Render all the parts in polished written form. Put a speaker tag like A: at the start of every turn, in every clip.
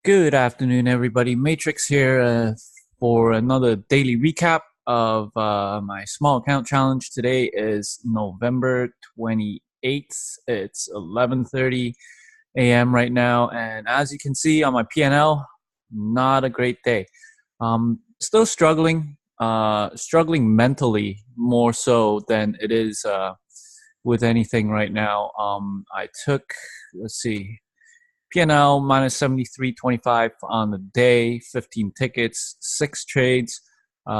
A: Good afternoon, everybody. Matrix here for another daily recap of my small account challenge. Today is November 28th. It's 11:30 a.m. right now, and as you can see on my PNL, not a great day. Still struggling mentally more so than it is with anything right now. I took, let's see, PNL minus 73.25 on the day, 15 tickets, 6 trades.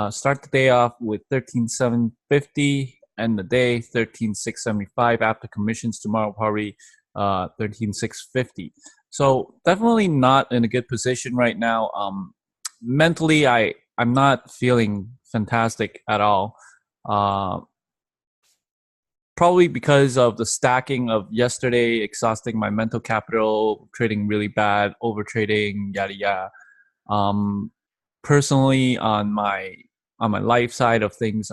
A: Start the day off with 13,750, end the day 13,675. After commissions tomorrow, probably 13,650. So definitely not in a good position right now. Mentally, I'm not feeling fantastic at all. Uh, Probably because of the stacking of yesterday, exhausting my mental capital, trading really bad, over trading, yada yada. Um, Personally, on my life side of things,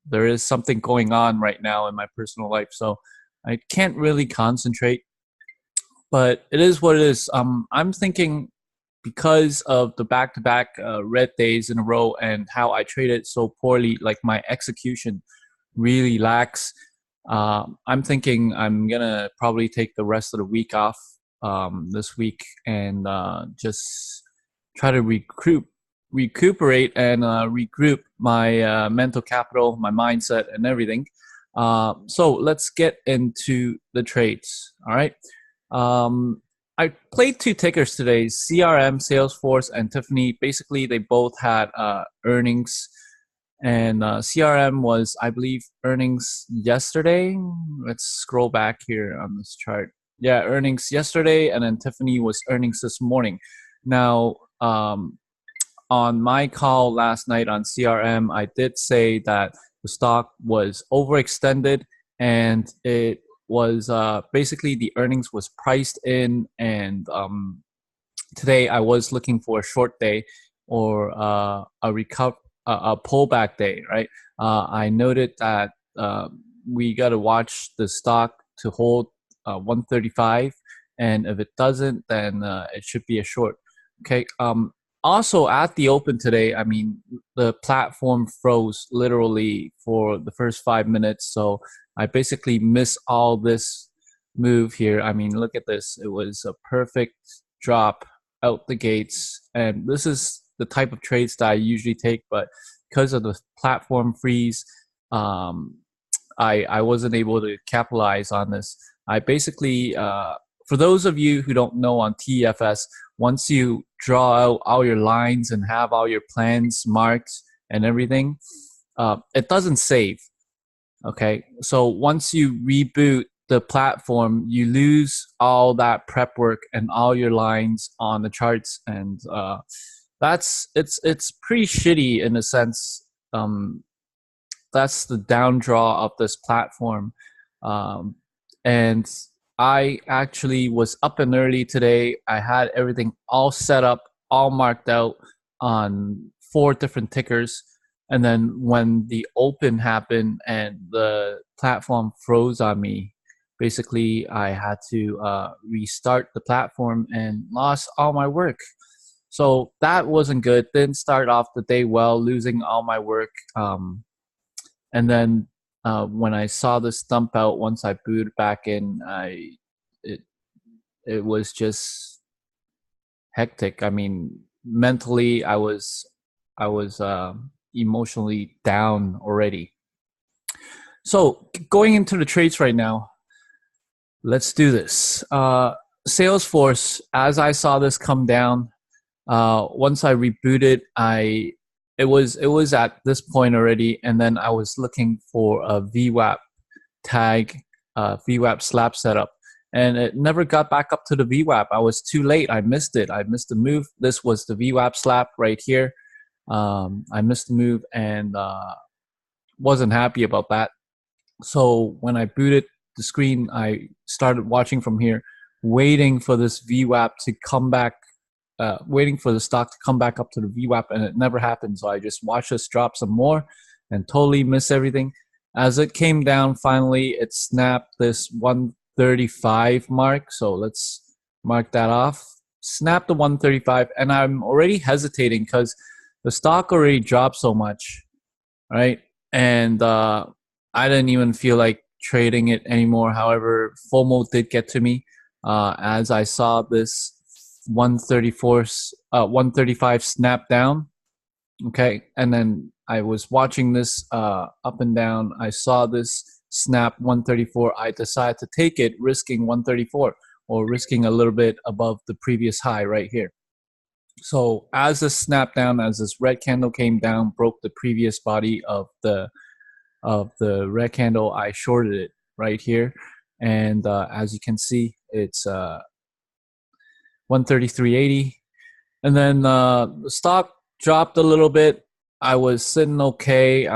A: there is something going on right now in my personal life, so I can't really concentrate. But it is what it is. I'm thinking because of the back-to-back red days in a row and how I traded so poorly, like my execution really lacks. I'm thinking I'm gonna probably take the rest of the week off this week and just try to recuperate, and regroup my mental capital, my mindset, and everything. So let's get into the trades. All right. Um, I played two tickers today: CRM, Salesforce, and Tiffany. Basically, they both had earnings, and CRM was, I believe, earnings yesterday. Let's scroll back here on this chart. Yeah, earnings yesterday, and then Tiffany was earnings this morning. Now, on my call last night on CRM, I did say that the stock was overextended, and it was basically the earnings was priced in, and today I was looking for a short day or a pullback day, right? I noted that we got to watch the stock to hold 135, and if it doesn't, then it should be a short. Okay. Also, at the open today, I mean, the platform froze literally for the first 5 minutes, so I basically missed all this move here. I mean, look at this. It was a perfect drop out the gates. And this is the type of trades that I usually take, but because of the platform freeze, um, I wasn't able to capitalize on this. I basically, for those of you who don't know on TFS, once you draw out all your lines and have all your plans marked and everything, it doesn't save. Okay, so once you reboot the platform, you lose all that prep work and all your lines on the charts, and it's pretty shitty in a sense. That's the down draw of this platform, um, and I actually was up and early today. I had everything all set up, all marked out on 4 different tickers. And then when the open happened and the platform froze on me, basically I had to restart the platform and lost all my work. So that wasn't good. Didn't start off the day well, losing all my work. And then when I saw this dump out, once I booted back in, it it was just hectic. I mean, mentally, I was emotionally down already. So going into the trades right now, let's do this. Salesforce, as I saw this come down, once I rebooted, I it was at this point already, and then I was looking for a VWAP tag, VWAP slab setup, and it never got back up to the VWAP. I was too late. I missed it. I missed the move. This was the VWAP slab right here. I missed the move and wasn't happy about that. So when I booted the screen, I started watching from here, waiting for this VWAP to come back, waiting for the stock to come back up to the VWAP, and it never happened. So I just watched this drop some more and totally miss everything. As it came down, finally, it snapped this 135 mark. So let's mark that off. snapped the 135, and I'm already hesitating because the stock already dropped so much, right? And I didn't even feel like trading it anymore. However, FOMO did get to me as I saw this 135 snap down. Okay, and then I was watching this up and down. I saw this snap 134. I decided to take it, risking 134 or risking a little bit above the previous high right here. So as this snap down, as this red candle came down, broke the previous body of the red candle, I shorted it right here, and as you can see, it's 133.80, and then the stock dropped a little bit. I was sitting okay.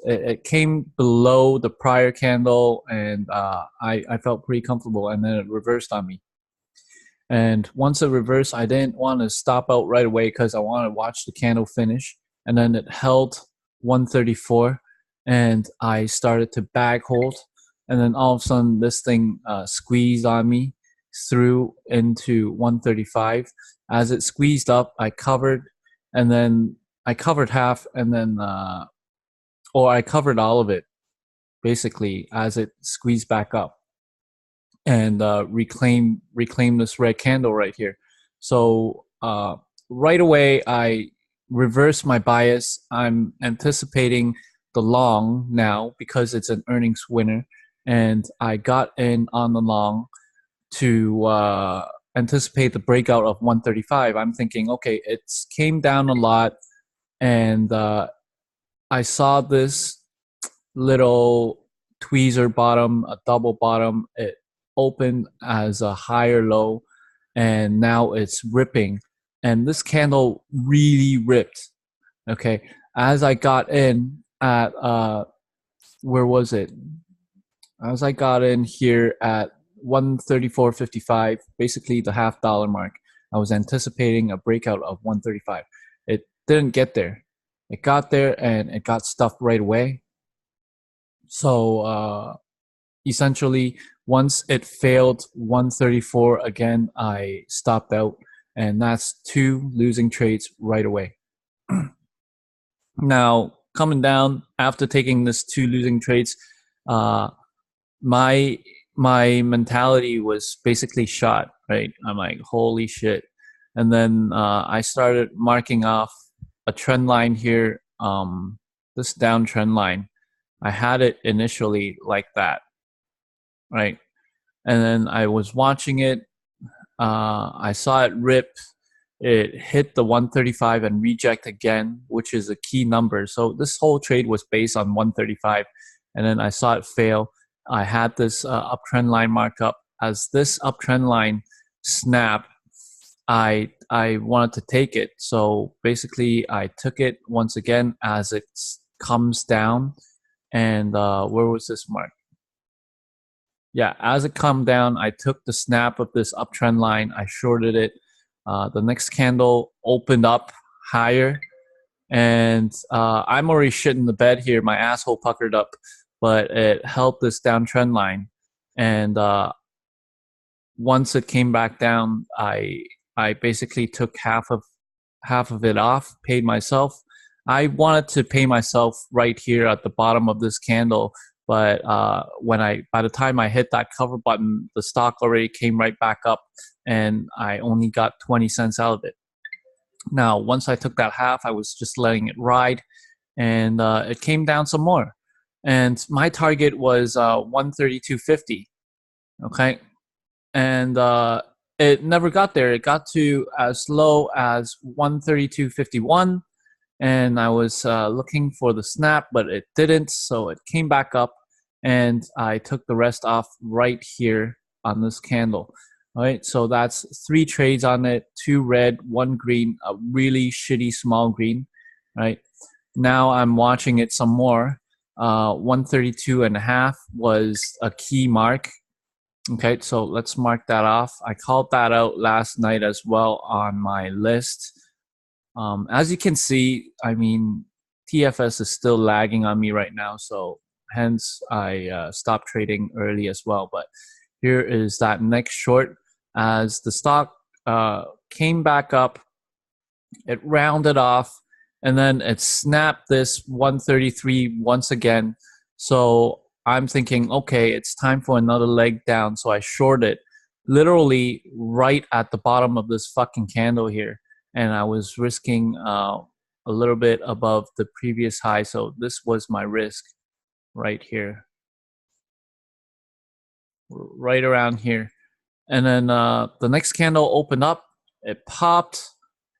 A: It came below the prior candle, and I felt pretty comfortable, and then it reversed on me. And once it reversed, I didn't want to stop out right away because I wanted to watch the candle finish. And then it held 134, and I started to bag hold. And then all of a sudden, this thing squeezed on me through into 135. As it squeezed up, I covered, and then I covered half, and then or I covered all of it basically as it squeezed back up, and reclaim this red candle right here. So right away I reversed my bias. I'm anticipating the long now because it's an earnings winner, and I got in on the long to anticipate the breakout of 135. I'm thinking, okay, it's came down a lot, and I saw this little tweezer bottom, a double bottom. It opened as a higher low, and now it's ripping, and this candle really ripped. Okay, as I got in at where was it? As I got in here at 134.55, basically the $half mark, I was anticipating a breakout of 135. It didn't get there. It got there, and it got stuffed right away. So essentially, once it failed 134 again, I stopped out, and that's 2 losing trades right away. Now, coming down after taking this 2 losing trades, my mentality was basically shot, right? I'm like, holy shit. And then I started marking off a trend line here, this downtrend line. I had it initially like that, right? And then I was watching it. I saw it rip. It hit the 135 and reject again, which is a key number. So this whole trade was based on 135, and then I saw it fail. I had this uptrend line marked up. As this uptrend line snapped, I wanted to take it. So basically, I took it once again as it comes down. And where was this mark? Yeah, as it come down, I took the snap of this uptrend line. I shorted it. The next candle opened up higher, and I'm already shitting the bed here. My asshole puckered up, but it held this downtrend line. And once it came back down, I basically took half of it off, paid myself. I wanted to pay myself right here at the bottom of this candle, but by the time I hit that cover button, the stock already came right back up, and I only got 20 cents out of it. Now, once I took that half, I was just letting it ride, and it came down some more. And my target was 132.50. Okay, and it never got there. It got to as low as 132.51. And I was looking for the snap, but it didn't, so it came back up, and I took the rest off right here on this candle. All right, so that's 3 trades on it, 2 red, 1 green, a really shitty small green. Right now I'm watching it some more. 132.5 was a key mark. Okay, so let's mark that off. I called that out last night as well on my list. As you can see, I mean, TFS is still lagging on me right now, so hence I stopped trading early as well. But here is that next short. As the stock came back up, it rounded off, and then it snapped this 133 once again. So I'm thinking, okay, it's time for another leg down. So I shorted literally right at the bottom of this fucking candle here, and I was risking a little bit above the previous high. So this was my risk right here, right around here. And then the next candle opened up, it popped,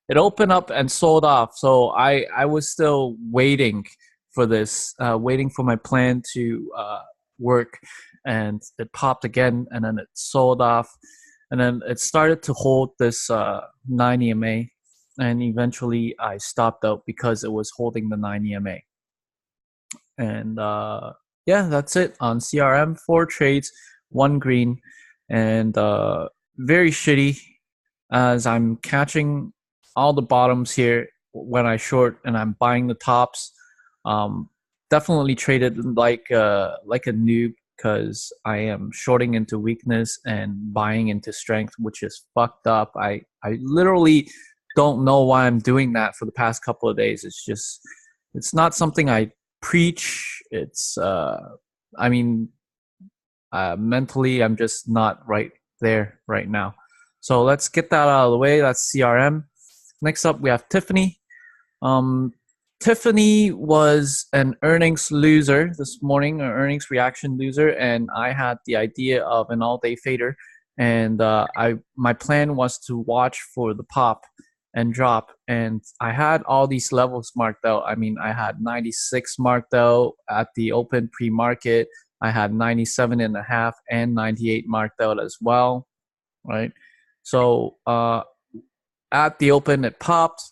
A: it opened up and sold off. So I was still waiting for this, waiting for my plan to work, and it popped again, and then it sold off, and then it started to hold this 9 EMA, and eventually I stopped out because it was holding the 9 EMA. And yeah, that's it on CRM. 4 trades, 1 green, and very shitty as I'm catching all the bottoms here when I short, and I'm buying the tops. Definitely traded like a noob, because I am shorting into weakness and buying into strength, which is fucked up. I literally don't know why I'm doing that for the past couple of days. It's not something I preach. It's I mean, mentally I'm just not right there right now. So let's get that out of the way. That's CRM. Next up, we have Tiffany. Tiffany was an earnings loser this morning, an earnings reaction loser, and I had the idea of an all-day fader, and my plan was to watch for the pop and drop, and I had all these levels marked out. I mean, I had 96 marked out at the open pre-market. I had 97.5 and 98 marked out as well, right? So at the open, it popped,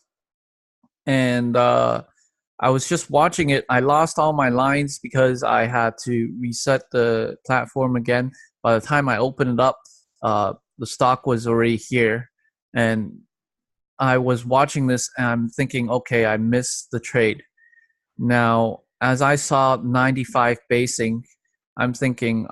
A: and I was just watching it. I lost all my lines because I had to reset the platform again. By the time I opened it up, the stock was already here, and I was watching this and I'm thinking, okay, I missed the trade. Now, as I saw 95 basing, I'm thinking,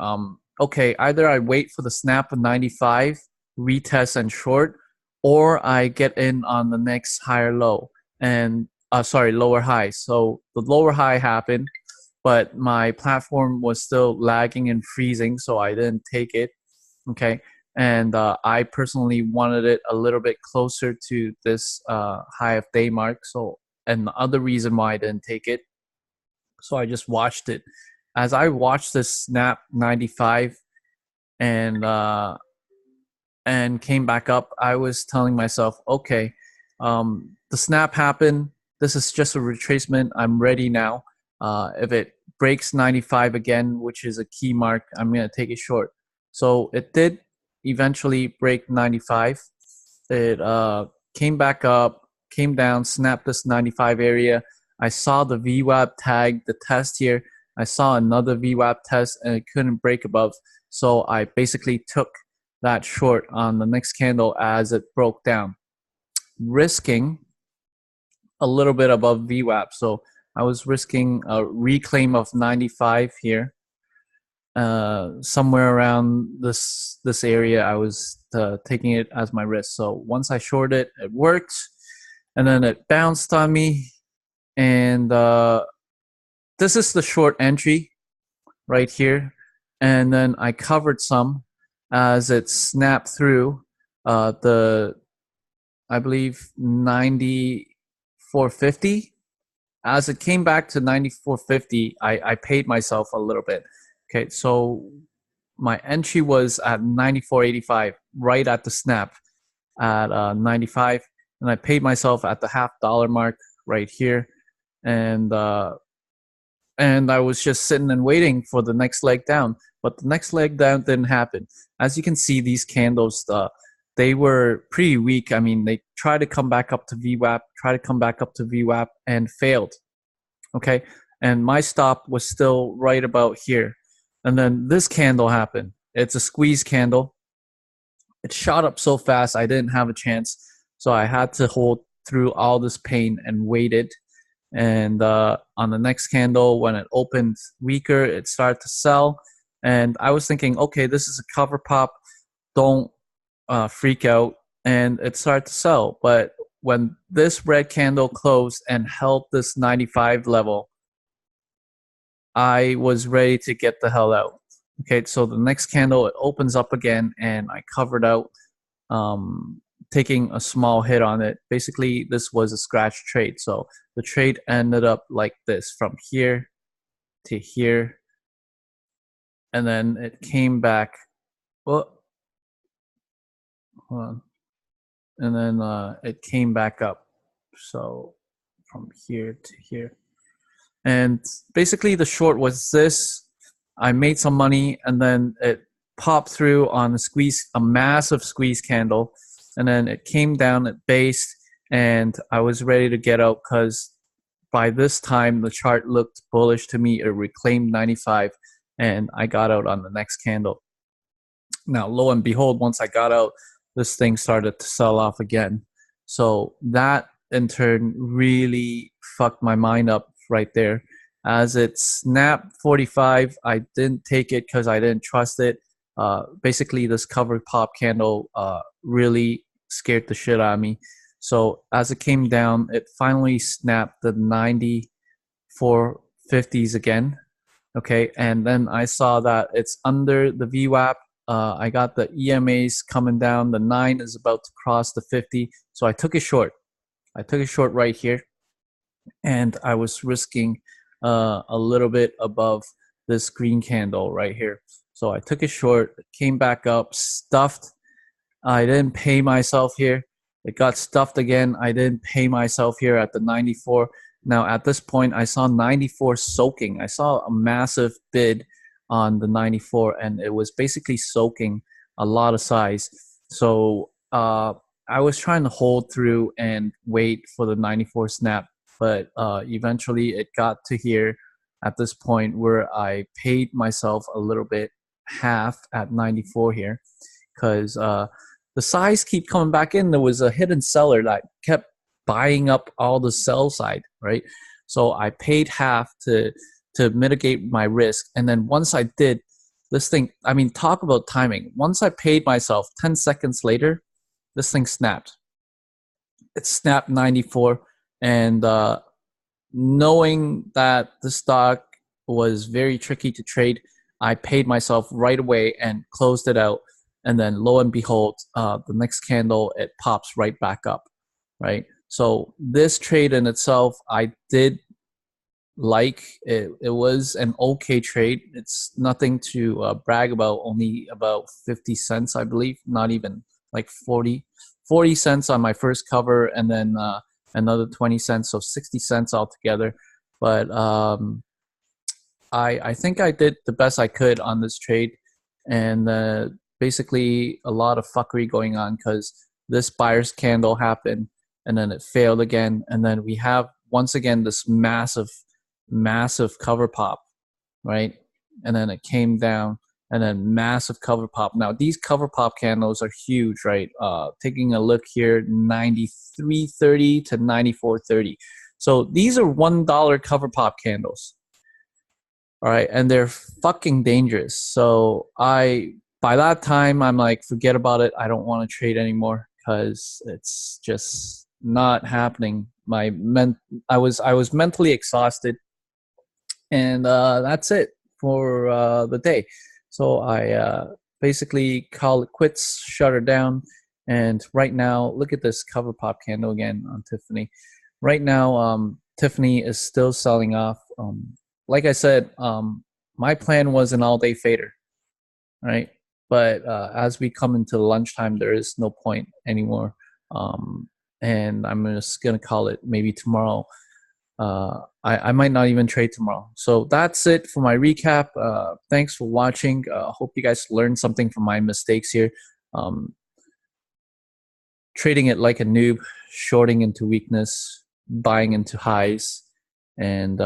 A: okay, either I wait for the snap of 95, retest and short, or I get in on the next higher low, and lower high. So the lower high happened, but my platform was still lagging and freezing, so I didn't take it. Okay, and I personally wanted it a little bit closer to this high of day mark. So, and the other reason why I didn't take it, so I just watched it. As I watched this snap 95 and came back up, I was telling myself, okay, the snap happened. This is just a retracement. I'm ready now. If it breaks 95 again, which is a key mark, I'm going to take it short. So it did eventually break 95. It came back up, came down, snapped this 95 area. I saw the VWAP tag, the test here. I saw another VWAP test, and it couldn't break above. So I basically took that short on the next candle as it broke down, risking a little bit above VWAP. So I was risking a reclaim of 95 here. Somewhere around this area, I was taking it as my risk. So once I shorted, it worked, and then it bounced on me, and this is the short entry right here, and then I covered some as it snapped through the, I believe, 94.50. As it came back to 94.50, I paid myself a little bit. Okay, so my entry was at 94.85, right at the snap at 95, and I paid myself at the $0.50 mark right here, and I was just sitting and waiting for the next leg down, but the next leg down didn't happen. As you can see, these candles, they were pretty weak. I mean, they tried to come back up to VWAP, and failed. Okay, and my stop was still right about here. And then this candle happened. It's a squeeze candle. It shot up so fast, I didn't have a chance. So I had to hold through all this pain and waited. And on the next candle, when it opened weaker, it started to sell. And I was thinking, okay, this is a cover pop. Don't freak out. and it started to sell. But when this red candle closed and held this 95 level, I was ready to get the hell out. Okay, so the next candle, it opens up again, and I covered out, taking a small hit on it. Basically, this was a scratch trade. So the trade ended up like this, from here to here, and then it came back. Well, hold on. And then it came back up. So from here to here. And basically the short was this. I made some money, and then it popped through on a massive squeeze candle, and then it came down at base, and I was ready to get out because by this time the chart looked bullish to me. It reclaimed 95, and I got out on the next candle. Now, lo and behold, once I got out, this thing started to sell off again. So that in turn really fucked my mind up right there. As it snapped 45, I didn't take it because I didn't trust it. Basically, this cover pop candle really scared the shit out of me. So as it came down, it finally snapped the 94.50s again. Okay, and then I saw that it's under the VWAP. I got the EMAs coming down. The 9 is about to cross the 50. So I took a short. I took a short right here, and I was risking a little bit above this green candle right here. So I took a short, came back up, stuffed. I didn't pay myself here. It got stuffed again. I didn't pay myself here at the 94. Now at this point, I saw 94 soaking. I saw a massive bid on the 94, and it was basically soaking a lot of size. So I was trying to hold through and wait for the 94 snap, but eventually it got to here at this point where I paid myself a little bit, half at 94 here, because the size keep coming back in. There was a hidden seller that kept buying up all the sell side, right? So I paid half to mitigate my risk. And then once I did this thing, I mean, talk about timing. Once I paid myself, 10 seconds later, this thing snapped. It snapped 94. And knowing that the stock was very tricky to trade, I paid myself right away and closed it out. And then lo and behold, the next candle, it pops right back up, right? So this trade in itself, I did like. It was an okay trade. It's nothing to brag about, only about 50 cents, I believe, not even like 40 cents on my first cover, and then another 20 cents, so 60 cents altogether. But I think I did the best I could on this trade, and basically a lot of fuckery going on because this buyer's candle happened, and then it failed again, and then we have once again this massive cover pop, right? And then it came down, and then massive cover pop. Now these cover pop candles are huge, right? Taking a look here, 93.30 to 94.30. So these are $1 cover pop candles. All right, and they're fucking dangerous. So by that time, I'm like, forget about it. I don't want to trade anymore because it's just not happening. I was mentally exhausted, and that's it for the day. So I basically call it quits, shut her down, and right now, look at this cover pop candle again on Tiffany. Right now, Tiffany is still selling off. Like I said, my plan was an all-day fader, right? But as we come into lunchtime, there is no point anymore. And I'm just going to call it maybe tomorrow. I might not even trade tomorrow. So that's it for my recap. Thanks for watching. Hope you guys learned something from my mistakes here. Trading it like a noob, shorting into weakness, buying into highs, and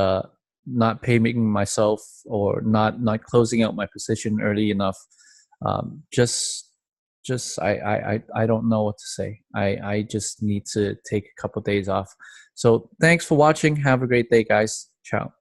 A: not paying myself or not closing out my position early enough. I don't know what to say. I just need to take a couple days off. So thanks for watching. Have a great day, guys. Ciao.